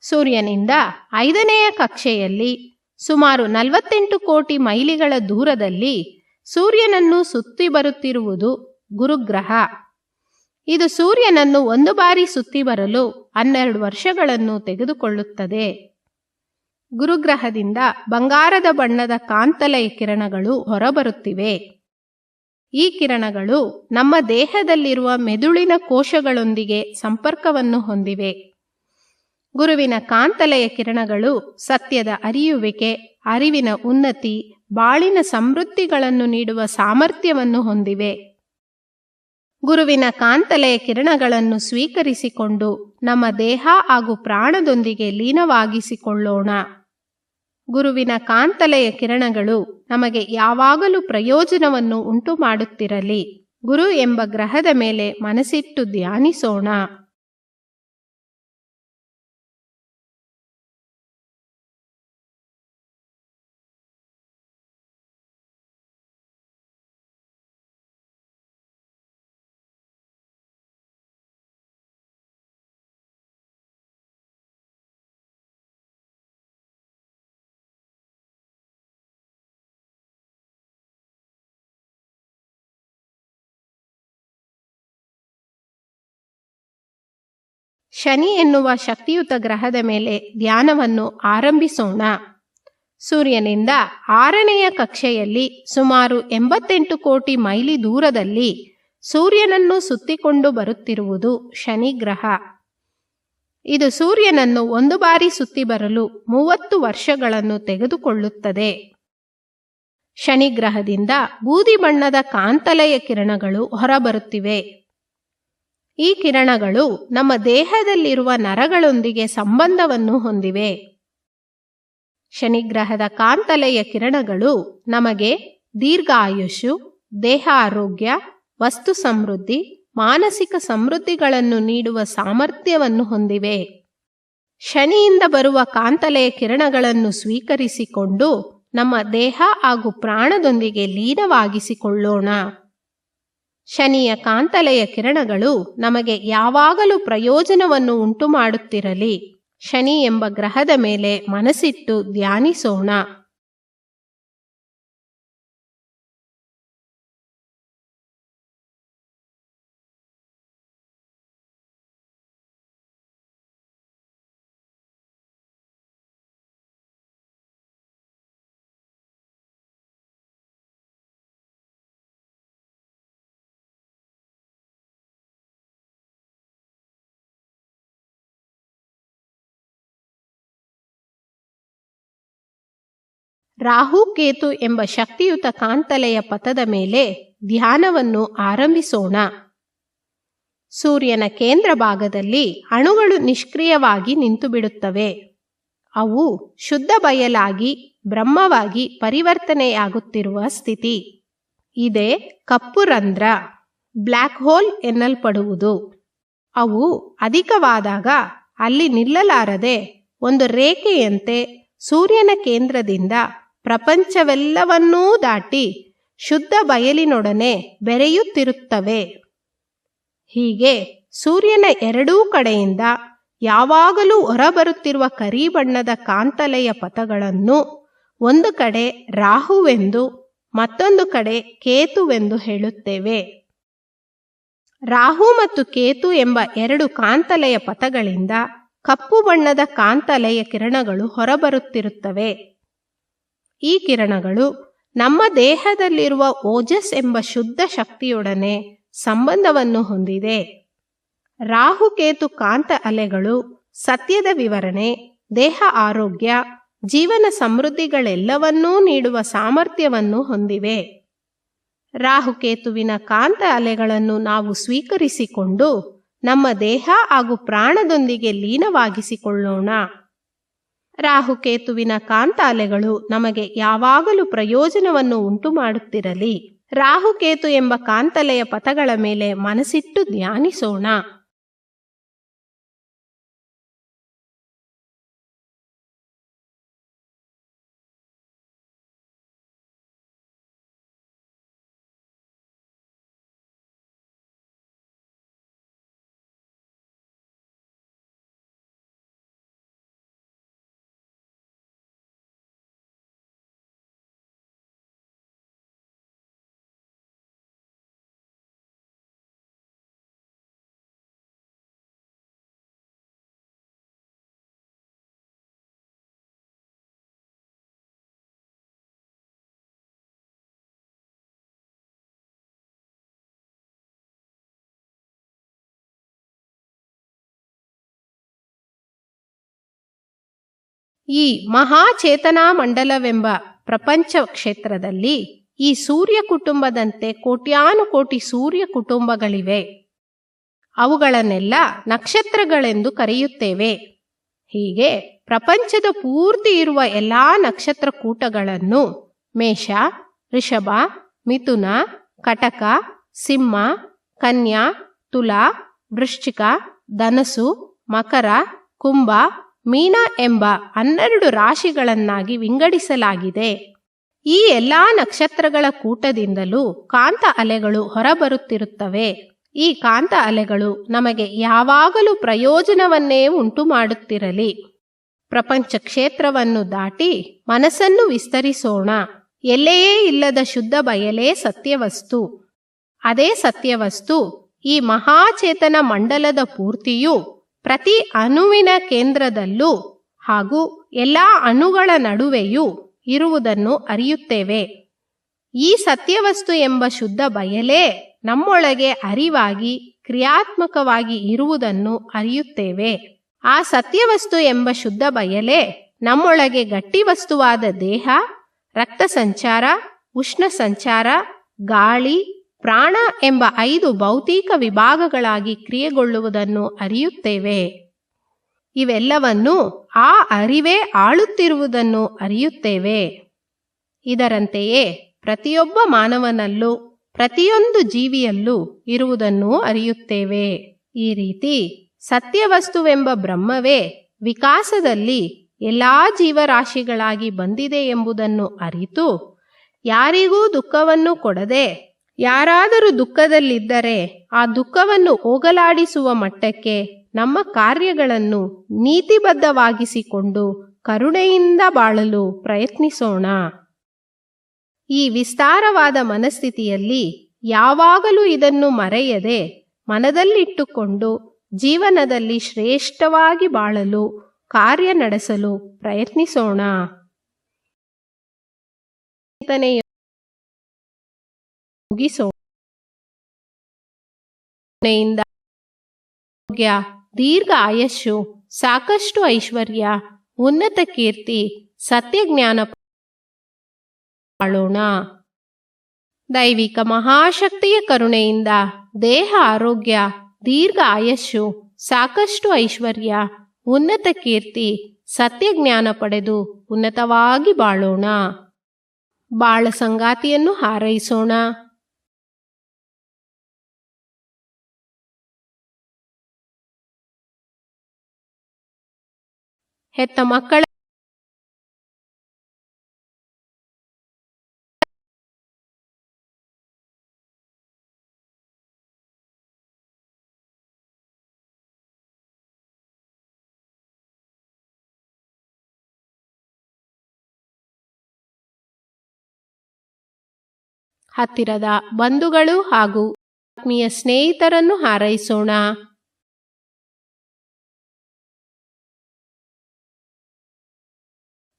ಸೂರ್ಯನಿಂದ 5ನೆಯ ಕಕ್ಷೆಯಲ್ಲಿ ಸುಮಾರು 48 ಕೋಟಿ ಮೈಲಿಗಳ ದೂರದಲ್ಲಿ ಸೂರ್ಯನನ್ನು ಸುತ್ತಿ ಬರುತ್ತಿರುವುದು ಗುರುಗ್ರಹ. ಇದು ಸೂರ್ಯನನ್ನು ಒಂದು ಬಾರಿ ಸುತ್ತಿ ಬರಲು 12 ವರ್ಷಗಳನ್ನು ತೆಗೆದುಕೊಳ್ಳುತ್ತದೆ. ಗುರುಗ್ರಹದಿಂದ ಬಂಗಾರದ ಬಣ್ಣದ ಕಾಂತಲೆಯ ಕಿರಣಗಳು ಹೊರಬರುತ್ತಿವೆ. ಈ ಕಿರಣಗಳು ನಮ್ಮ ದೇಹದಲ್ಲಿರುವ ಮೆದುಳಿನ ಕೋಶಗಳೊಂದಿಗೆ ಸಂಪರ್ಕವನ್ನು ಹೊಂದಿವೆ. ಗುರುವಿನ ಕಾಂತಲೆಯ ಕಿರಣಗಳು ಸತ್ಯದ ಅರಿಯುವಿಕೆ, ಅರಿವಿನ ಉನ್ನತಿ, ಬಾಳಿನ ಸಮೃದ್ಧಿಗಳನ್ನು ನೀಡುವ ಸಾಮರ್ಥ್ಯವನ್ನು ಹೊಂದಿವೆ. ಗುರುವಿನ ಕಾಂತಲೆಯ ಕಿರಣಗಳನ್ನು ಸ್ವೀಕರಿಸಿಕೊಂಡು ನಮ್ಮ ದೇಹ ಹಾಗೂ ಪ್ರಾಣದೊಂದಿಗೆ ಲೀನವಾಗಿಸಿಕೊಳ್ಳೋಣ. ಗುರುವಿನ ಕಾಂತಲೆಯ ಕಿರಣಗಳು ನಮಗೆ ಯಾವಾಗಲೂ ಪ್ರಯೋಜನವನ್ನು ಉಂಟು ಮಾಡುತ್ತಿರಲಿ. ಗುರು ಎಂಬ ಗ್ರಹದ ಮೇಲೆ ಮನಸ್ಸಿಟ್ಟು ಧ್ಯಾನಿಸೋಣ. ಶನಿ ಎನ್ನುವ ಶಕ್ತಿಯುತ ಗ್ರಹದ ಮೇಲೆ ಧ್ಯಾನವನ್ನು ಆರಂಭಿಸೋಣ. ಸೂರ್ಯನಿಂದ 6ನೆಯ ಕಕ್ಷೆಯಲ್ಲಿ ಸುಮಾರು 88 ಕೋಟಿ ಮೈಲಿ ದೂರದಲ್ಲಿ ಸೂರ್ಯನನ್ನು ಸುತ್ತಿಕೊಂಡು ಬರುತ್ತಿರುವುದು ಶನಿ ಗ್ರಹ. ಇದು ಸೂರ್ಯನನ್ನು ಒಂದು ಬಾರಿ ಸುತ್ತಿ ಬರಲು 30 ವರ್ಷಗಳನ್ನು ತೆಗೆದುಕೊಳ್ಳುತ್ತದೆ. ಶನಿ ಗ್ರಹದಿಂದ ಬೂದಿ ಬಣ್ಣದ ಕಾಂತಲೆಯ ಕಿರಣಗಳು ಹೊರಬರುತ್ತಿವೆ. ಈ ಕಿರಣಗಳು ನಮ್ಮ ದೇಹದಲ್ಲಿರುವ ನರಗಳೊಂದಿಗೆ ಸಂಬಂಧವನ್ನು ಹೊಂದಿವೆ. ಶನಿಗ್ರಹದ ಕಾಂತಲೆಯ ಕಿರಣಗಳು ನಮಗೆ ದೀರ್ಘಾಯುಷು, ದೇಹ ಆರೋಗ್ಯ, ವಸ್ತು ಸಮೃದ್ಧಿ, ಮಾನಸಿಕ ಸಮೃದ್ಧಿಗಳನ್ನು ನೀಡುವ ಸಾಮರ್ಥ್ಯವನ್ನು ಹೊಂದಿವೆ. ಶನಿಯಿಂದ ಬರುವ ಕಾಂತಲೆಯ ಕಿರಣಗಳನ್ನು ಸ್ವೀಕರಿಸಿಕೊಂಡು ನಮ್ಮ ದೇಹ ಹಾಗೂ ಪ್ರಾಣದೊಂದಿಗೆ ಲೀನವಾಗಿಸಿಕೊಳ್ಳೋಣ. ಶನಿಯ ಕಾಂತಲೆಯ ಕಿರಣಗಳು ನಮಗೆ ಯಾವಾಗಲೂ ಪ್ರಯೋಜನವನ್ನು ಉಂಟು ಮಾಡುತ್ತಿರಲಿ. ಶನಿ ಎಂಬ ಗ್ರಹದ ಮೇಲೆ ಮನಸ್ಸಿಟ್ಟು ಧ್ಯಾನಿಸೋಣ. ರಾಹು ಕೇತು ಎಂಬ ಶಕ್ತಿಯುತ ಕಾಂತಲೆಯ ಪಥದ ಮೇಲೆ ಧ್ಯಾನವನ್ನು ಆರಂಭಿಸೋಣ. ಸೂರ್ಯನ ಕೇಂದ್ರ ಭಾಗದಲ್ಲಿ ಅಣುಗಳು ನಿಷ್ಕ್ರಿಯವಾಗಿ ನಿಂತುಬಿಡುತ್ತವೆ. ಅವು ಶುದ್ಧ ಬಯಲಾಗಿ ಬ್ರಹ್ಮವಾಗಿ ಪರಿವರ್ತನೆಯಾಗುತ್ತಿರುವ ಸ್ಥಿತಿ. ಇದೇ ಕಪ್ಪು ರಂಧ್ರ, ಬ್ಲ್ಯಾಕ್ ಹೋಲ್ ಎನ್ನಲ್ಪಡುವುದು. ಅವು ಅಧಿಕವಾದಾಗ ಅಲ್ಲಿ ನಿಲ್ಲಲಾರದೆ ಒಂದು ರೇಖೆಯಂತೆ ಸೂರ್ಯನ ಕೇಂದ್ರದಿಂದ ಪ್ರಪಂಚವೆಲ್ಲವನ್ನೂ ದಾಟಿ ಶುದ್ಧ ಬಯಲಿನೊಡನೆ ಬೆರೆಯುತ್ತಿರುತ್ತವೆ. ಹೀಗೆ ಸೂರ್ಯನ ಎರಡೂ ಕಡೆಯಿಂದ ಯಾವಾಗಲೂ ಹೊರಬರುತ್ತಿರುವ ಕರಿ ಬಣ್ಣದ ಕಾಂತಲೆಯ ಪಥಗಳನ್ನು ಒಂದು ಕಡೆ ರಾಹುವೆಂದು ಮತ್ತೊಂದು ಕಡೆ ಕೇತುವೆಂದು ಹೇಳುತ್ತೇವೆ. ರಾಹು ಮತ್ತು ಕೇತು ಎಂಬ ಎರಡು ಕಾಂತಲೆಯ ಪಥಗಳಿಂದ ಕಪ್ಪು ಬಣ್ಣದ ಕಾಂತಲೆಯ ಕಿರಣಗಳು ಹೊರಬರುತ್ತಿರುತ್ತವೆ. ಈ ಕಿರಣಗಳು ನಮ್ಮ ದೇಹದಲ್ಲಿರುವ ಓಜಸ್ ಎಂಬ ಶುದ್ಧ ಶಕ್ತಿಯೊಡನೆ ಸಂಬಂಧವನ್ನು ಹೊಂದಿದೆ. ರಾಹುಕೇತು ಕಾಂತ ಅಲೆಗಳು ಸತ್ಯದ ವಿವರಣೆ, ದೇಹ ಆರೋಗ್ಯ, ಜೀವನ ಸಮೃದ್ಧಿಗಳೆಲ್ಲವನ್ನೂ ನೀಡುವ ಸಾಮರ್ಥ್ಯವನ್ನು ಹೊಂದಿವೆ. ರಾಹುಕೇತುವಿನ ಕಾಂತ ಅಲೆಗಳನ್ನು ನಾವು ಸ್ವೀಕರಿಸಿಕೊಂಡು ನಮ್ಮ ದೇಹ ಹಾಗೂ ಪ್ರಾಣದೊಂದಿಗೆ ಲೀನವಾಗಿಸಿಕೊಳ್ಳೋಣ. ರಾಹುಕೇತುವಿನ ಕಾಂತ ಅಲೆಗಳು ನಮಗೆ ಯಾವಾಗಲೂ ಪ್ರಯೋಜನವನ್ನು ಉಂಟು ಮಾಡುತ್ತಿರಲಿ. ರಾಹುಕೇತು ಎಂಬ ಕಾಂತಲೆಯ ಪಥಗಳ ಮೇಲೆ ಮನಸ್ಸಿಟ್ಟು ಧ್ಯಾನಿಸೋಣ. ಈ ಮಹಾಚೇತನಾ ಮಂಡಲವೆಂಬ ಪ್ರಪಂಚ ಕ್ಷೇತ್ರದಲ್ಲಿ ಈ ಸೂರ್ಯ ಕುಟುಂಬದಂತೆ ಕೋಟ್ಯಾನುಕೋಟಿ ಸೂರ್ಯ ಕುಟುಂಬಗಳಿವೆ. ಅವುಗಳನ್ನೆಲ್ಲ ನಕ್ಷತ್ರಗಳೆಂದು ಕರೆಯುತ್ತೇವೆ. ಹೀಗೆ ಪ್ರಪಂಚದ ಪೂರ್ತಿ ಇರುವ ಎಲ್ಲ ನಕ್ಷತ್ರ ಕೂಟಗಳನ್ನು ಮೇಷ, ಋಷಭ, ಮಿಥುನ, ಕಟಕ, ಸಿಂಹ, ಕನ್ಯಾ, ತುಲಾ, ವೃಶ್ಚಿಕ, ಧನಸ್ಸು, ಮಕರ, ಕುಂಭ, ಮೀನ ಎಂಬ 12 ರಾಶಿಗಳನ್ನಾಗಿ ವಿಂಗಡಿಸಲಾಗಿದೆ. ಈ ಎಲ್ಲ ನಕ್ಷತ್ರಗಳ ಕೂಟದಿಂದಲೂ ಕಾಂತ ಅಲೆಗಳು ಹೊರಬರುತ್ತಿರುತ್ತವೆ. ಈ ಕಾಂತ ಅಲೆಗಳು ನಮಗೆ ಯಾವಾಗಲೂ ಪ್ರಯೋಜನವನ್ನೇ ಉಂಟು ಮಾಡುತ್ತಿರಲಿ. ಪ್ರಪಂಚ ಕ್ಷೇತ್ರವನ್ನು ದಾಟಿ ಮನಸ್ಸನ್ನು ವಿಸ್ತರಿಸೋಣ. ಎಲ್ಲೆಯೇ ಇಲ್ಲದ ಶುದ್ಧ ಬಯಲೇ ಸತ್ಯವಸ್ತು. ಅದೇ ಸತ್ಯವಸ್ತು ಈ ಮಹಾಚೇತನ ಮಂಡಲದ ಪೂರ್ತಿಯೂ ಪ್ರತಿ ಅಣುವಿನ ಕೇಂದ್ರದಲ್ಲೂ ಹಾಗೂ ಎಲ್ಲ ಅಣುಗಳ ನಡುವೆಯೂ ಇರುವುದನ್ನು ಅರಿಯುತ್ತೇವೆ. ಈ ಸತ್ಯವಸ್ತು ಎಂಬ ಶುದ್ಧ ಬಯಲೇ ನಮ್ಮೊಳಗೆ ಅರಿವಾಗಿ ಕ್ರಿಯಾತ್ಮಕವಾಗಿ ಇರುವುದನ್ನು ಅರಿಯುತ್ತೇವೆ. ಆ ಸತ್ಯವಸ್ತು ಎಂಬ ಶುದ್ಧ ಬಯಲೇ ನಮ್ಮೊಳಗೆ ಗಟ್ಟಿ ವಸ್ತುವಾದ ದೇಹ, ರಕ್ತ ಸಂಚಾರ, ಉಷ್ಣ ಸಂಚಾರ, ಗಾಳಿ, ಪ್ರಾಣ ಎಂಬ 5 ಭೌತಿಕ ವಿಭಾಗಗಳಾಗಿ ಕ್ರಿಯೆಗೊಳ್ಳುವುದನ್ನು ಅರಿಯುತ್ತೇವೆ. ಇವೆಲ್ಲವನ್ನೂ ಆ ಅರಿವೇ ಆಳುತ್ತಿರುವುದನ್ನು ಅರಿಯುತ್ತೇವೆ. ಇದರಂತೆಯೇ ಪ್ರತಿಯೊಬ್ಬ ಮಾನವನಲ್ಲೂ ಪ್ರತಿಯೊಂದು ಜೀವಿಯಲ್ಲೂ ಇರುವುದನ್ನು ಅರಿಯುತ್ತೇವೆ. ಈ ರೀತಿ ಸತ್ಯವಸ್ತುವೆಂಬ ಬ್ರಹ್ಮವೇ ವಿಕಾಸದಲ್ಲಿ ಎಲ್ಲಾ ಜೀವರಾಶಿಗಳಾಗಿ ಬಂದಿದೆ ಎಂಬುದನ್ನು ಅರಿತು ಯಾರಿಗೂ ದುಃಖವನ್ನು ಕೊಡದೆ, ಯಾರಾದರೂ ದುಃಖದಲ್ಲಿದ್ದರೆ ಆ ದುಃಖವನ್ನು ಹೋಗಲಾಡಿಸುವ ಮಟ್ಟಕ್ಕೆ ನಮ್ಮ ಕಾರ್ಯಗಳನ್ನು ನೀತಿಬದ್ಧವಾಗಿಸಿಕೊಂಡು ಕರುಣೆಯಿಂದ ಬಾಳಲು ಪ್ರಯತ್ನಿಸೋಣ. ಈ ವಿಸ್ತಾರವಾದ ಮನಸ್ಥಿತಿಯಲ್ಲಿ ಯಾವಾಗಲೂ ಇದನ್ನು ಮರೆಯದೆ ಮನದಲ್ಲಿಟ್ಟುಕೊಂಡು ಜೀವನದಲ್ಲಿ ಶ್ರೇಷ್ಠವಾಗಿ ಬಾಳಲು ಕಾರ್ಯ ನಡೆಸಲು ಪ್ರಯತ್ನಿಸೋಣ. ಮುಗಿಸೋಣ. ಆರೋಗ್ಯ, ದೀರ್ಘ ಆಯಸ್ಸು, ಸಾಕಷ್ಟು ಐಶ್ವರ್ಯ, ಉನ್ನತ ಕೀರ್ತಿ, ಸತ್ಯಜ್ಞಾನ ಬಾಳೋಣ. ದೈವಿಕ ಮಹಾಶಕ್ತಿಯ ಕರುಣೆಯಿಂದ ದೇಹ ಆರೋಗ್ಯ, ದೀರ್ಘ ಆಯಸ್ಸು, ಸಾಕಷ್ಟು ಐಶ್ವರ್ಯ, ಉನ್ನತ ಕೀರ್ತಿ, ಸತ್ಯಜ್ಞಾನ ಪಡೆದು ಉನ್ನತವಾಗಿ ಬಾಳೋಣ. ಬಾಳ ಸಂಗಾತಿಯನ್ನು ಹಾರೈಸೋಣ. ಹೆತ್ತ ಮಕ್ಕಳ ಹತ್ತಿರದ ಬಂಧುಗಳು ಹಾಗೂ ಆತ್ಮೀಯ ಸ್ನೇಹಿತರನ್ನು ಹಾರೈಸೋಣ.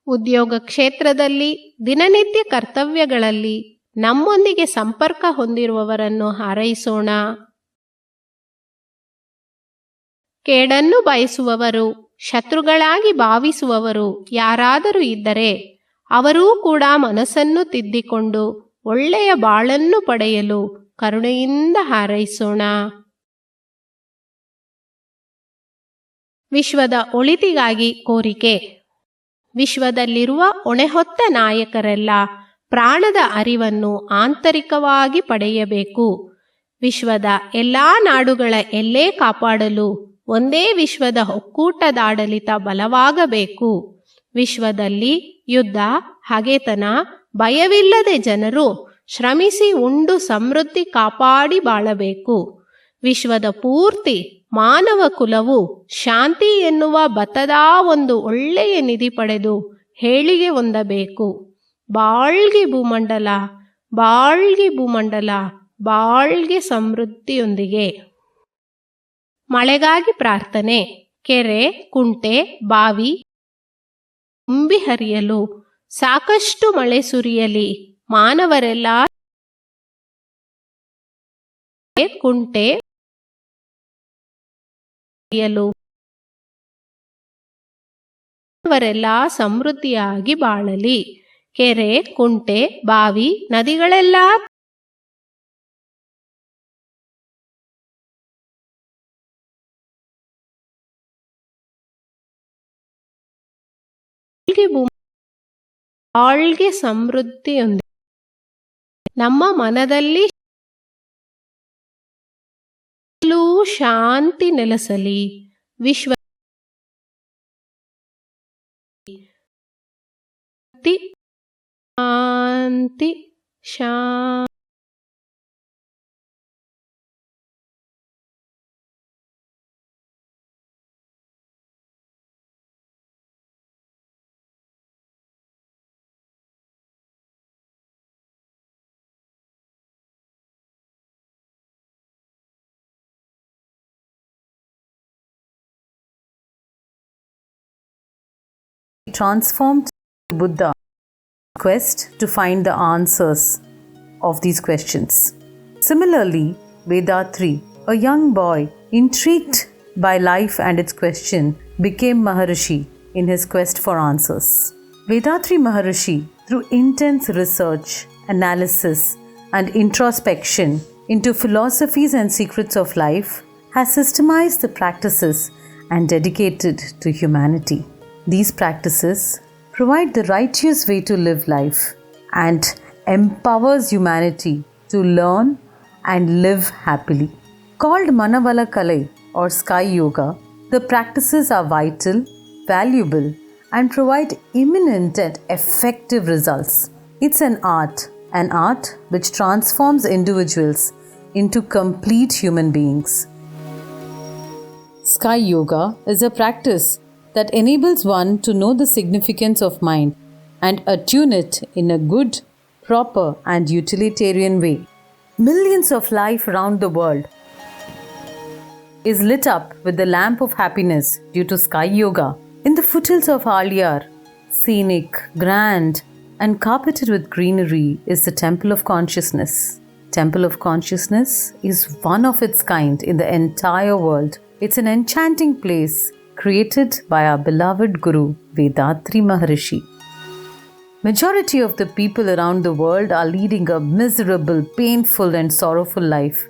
ಉದ್ಯೋಗ ಕ್ಷೇತ್ರದಲ್ಲಿ, ದಿನನಿತ್ಯ ಕರ್ತವ್ಯಗಳಲ್ಲಿ ನಮ್ಮೊಂದಿಗೆ ಸಂಪರ್ಕ ಹೊಂದಿರುವವರನ್ನು ಹಾರೈಸೋಣ. ಕೇಡನ್ನು ಬಯಸುವವರು, ಶತ್ರುಗಳಾಗಿ ಭಾವಿಸುವವರು ಯಾರಾದರೂ ಇದ್ದರೆ ಅವರೂ ಕೂಡ ಮನಸ್ಸನ್ನು ತಿದ್ದಿಕೊಂಡು ಒಳ್ಳೆಯ ಬಾಳನ್ನು ಪಡೆಯಲು ಕರುಣೆಯಿಂದ ಹಾರೈಸೋಣ. ವಿಶ್ವದ ಒಳಿತಿಗಾಗಿ ಕೋರಿಕೆ. ವಿಶ್ವದಲ್ಲಿರುವ ಹೊಣೆಹೊತ್ತ ನಾಯಕರೆಲ್ಲ ಪ್ರಾಣದ ಅರಿವನ್ನು ಆಂತರಿಕವಾಗಿ ಪಡೆಯಬೇಕು. ವಿಶ್ವದ ಎಲ್ಲ ನಾಡುಗಳ ಎಲ್ಲೇ ಕಾಪಾಡಲು ಒಂದೇ ವಿಶ್ವದ ಒಕ್ಕೂಟದಾಡಳಿತ ಬಲವಾಗಬೇಕು. ವಿಶ್ವದಲ್ಲಿ ಯುದ್ಧ, ಹಗೆತನ, ಭಯವಿಲ್ಲದೆ ಜನರು ಶ್ರಮಿಸಿ ಉಂಡು ಸಮೃದ್ಧಿ ಕಾಪಾಡಿ ಬಾಳಬೇಕು. ವಿಶ್ವದ ಪೂರ್ತಿ ಮಾನವ ಕುಲವು ಶಾಂತಿ ಎನ್ನುವ ಬತದ ಒಂದು ಒಳ್ಳೆಯ ನಿಧಿ ಪಡೆದು ಏಳಿಗೆ ಹೊಂದಬೇಕು. ಬಾಳ್ಗೆ ಭೂಮಂಡಲ, ಬಾಳ್ಗೆ ಭೂಮಂಡಲ, ಬಾಳ್ಗೆ ಸಮೃದ್ಧಿಯೊಂದಿಗೆ. ಮಳೆಗಾಗಿ ಪ್ರಾರ್ಥನೆ. ಕೆರೆ, ಕುಂಟೆ, ಬಾವಿ ತುಂಬಿ ಹರಿಯಲು ಸಾಕಷ್ಟು ಮಳೆ ಸುರಿಯಲಿ. ಮಾನವರೆಲ್ಲ ಕುಂಟೆ ಮಾನವರೆಲ್ಲ ಸಮೃದ್ಧಿಯಾಗಿ ಬಾಳಲಿ. ಕೆರೆ, ಕುಂಟೆ, ಬಾವಿ, ನದಿಗಳೆಲ್ಲ ಬಾಳ್ಗೆ ಸಮೃದ್ಧಿಯೊಂದಿಗೆ. ನಮ್ಮ ಮನದಲ್ಲಿ ಶಾಂತಿ ನೆಲೆಸಲಿ. ವಿಶ್ವ ಶಾಂತಿ ಶಾಂತಿ. Transformed Buddha quest to find the answers of these questions. Similarly, Vedatri, a young boy intrigued by life and its question, became Maharishi in his quest for answers. Vedatri Maharishi, through intense research, analysis, and introspection into philosophies and secrets of life, has systemized the practices and dedicated to humanity. These practices provide the righteous way to live life and empowers humanity to learn and live happily. Called Manavala Kalai or Sky Yoga, the practices are vital, valuable, and provide imminent and effective results. It's an art which transforms individuals into complete human beings. Sky Yoga is a practice that enables one to know the significance of mind and attune it in a good, proper, and utilitarian way. Millions of life around the world is lit up with the lamp of happiness due to Sky Yoga. In the foothills of Aliyar, scenic, grand, and carpeted with greenery is the Temple of Consciousness. Temple of Consciousness is one of its kind in the entire world. It's an enchanting place created by our beloved Guru Vedatri Maharishi. Majority of the people around the world are leading a miserable, painful and sorrowful life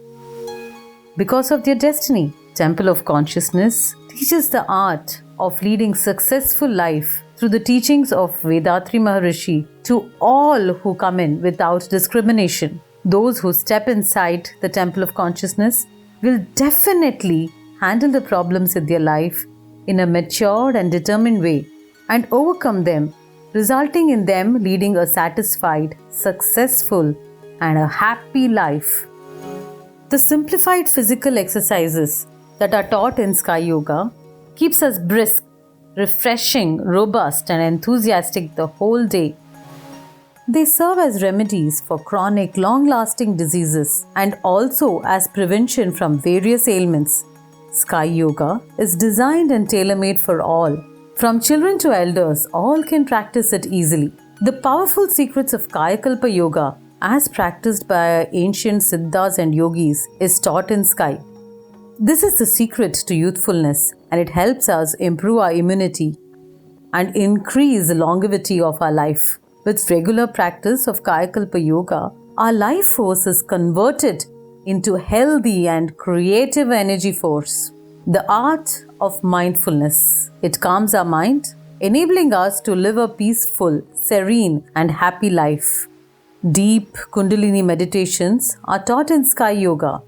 because of their destiny. Temple of Consciousness teaches the art of leading successful life through the teachings of Vedatri Maharishi to all who come in without discrimination. Those who step inside the Temple of Consciousness will definitely handle the problems in their life in a matured and determined way and overcome them, resulting in them leading a satisfied, successful, and a happy life. The simplified physical exercises that are taught in Sky Yoga keeps us brisk, refreshing, robust, and enthusiastic the whole day. They serve as remedies for chronic, long-lasting diseases and also as prevention from various ailments. Sky Yoga is designed and tailor-made for all. From children to elders, all can practice it easily. The powerful secrets of Kayakalpa Yoga, as practiced by ancient Siddhas and Yogis, is taught in Sky. This is the secret to youthfulness, and it helps us improve our immunity and increase the longevity of our life. With regular practice of Kayakalpa Yoga, our life force is converted into healthy and creative energy force. The art of mindfulness. It calms our mind, enabling us to live a peaceful, serene, and happy life. Deep Kundalini meditations are taught in Sky Yoga.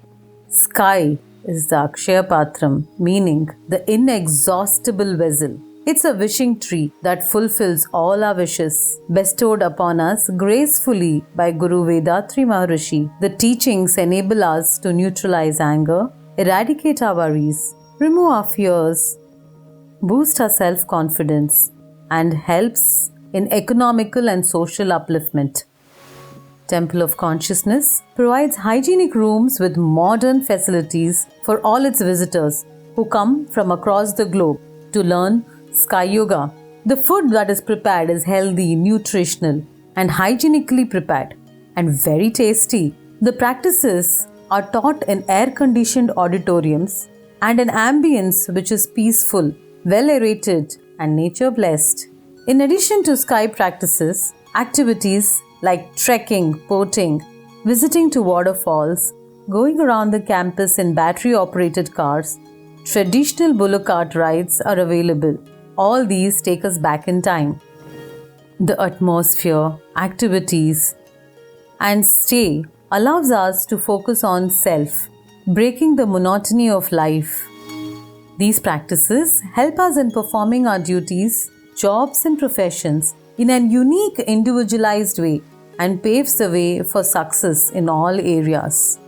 Sky is the Akshaya Patram, meaning the inexhaustible vessel. It's a wishing tree that fulfills all our wishes, bestowed upon us gracefully by Guru Vedatri Maharishi. The teachings enable us to neutralize anger, eradicate our worries, remove our fears, boost our self-confidence, and helps in economical and social upliftment. Temple of Consciousness provides hygienic rooms with modern facilities for all its visitors who come from across the globe to learn Sky Yoga. The food that is prepared is healthy, nutritional, and hygienically prepared, and very tasty. The practices are taught in air-conditioned auditoriums and an ambience which is peaceful, well-aerated, and nature-blessed. In addition to Sky practices, activities like trekking, boating, visiting to waterfalls, going around the campus in battery-operated cars, traditional bullock cart rides are available. All these take us back in time. The atmosphere, activities, and stay allows us to focus on self, breaking the monotony of life. These practices help us in performing our duties, jobs, and professions in an unique, individualized way and paves the way for success in all areas.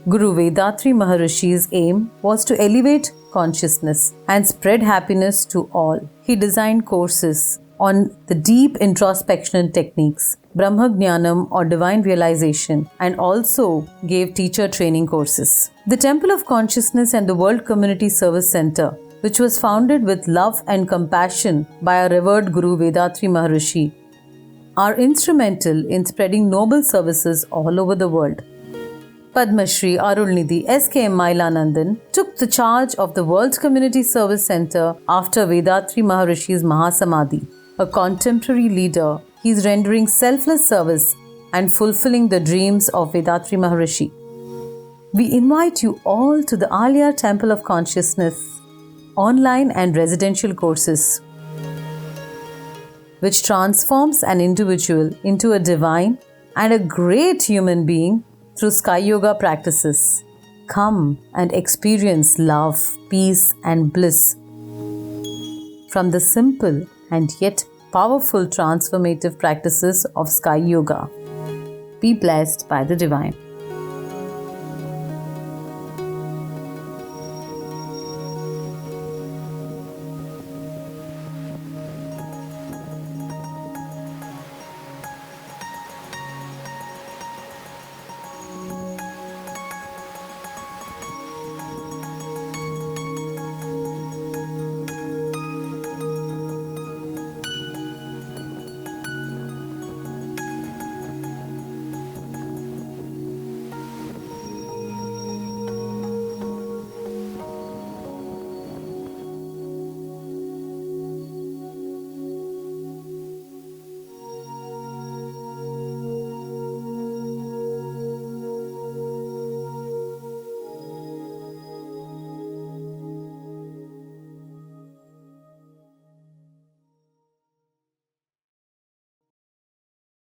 Guru Vedatri Maharishi's aim was to elevate consciousness and spread happiness to all. He designed courses on the deep introspection techniques, Brahma Jnanam or divine realization, and also gave teacher training courses. The Temple of Consciousness and the World Community Service Center, which was founded with love and compassion by our revered Guru Vedatri Maharishi, are instrumental in spreading noble services all over the world. Padma Shri Arulnidhi S.K.M. Mailanandan took the charge of the World Community Service Center after Vedatri Maharishi's Mahasamadhi. A contemporary leader, he is rendering selfless service and fulfilling the dreams of Vedatri Maharishi. We invite you all to the Alia Temple of Consciousness online and residential courses, which transforms an individual into a divine and a great human being through Sky Yoga practices. Come and experience love, peace, and bliss from the simple and yet powerful transformative practices of Sky Yoga. Be blessed by the Divine.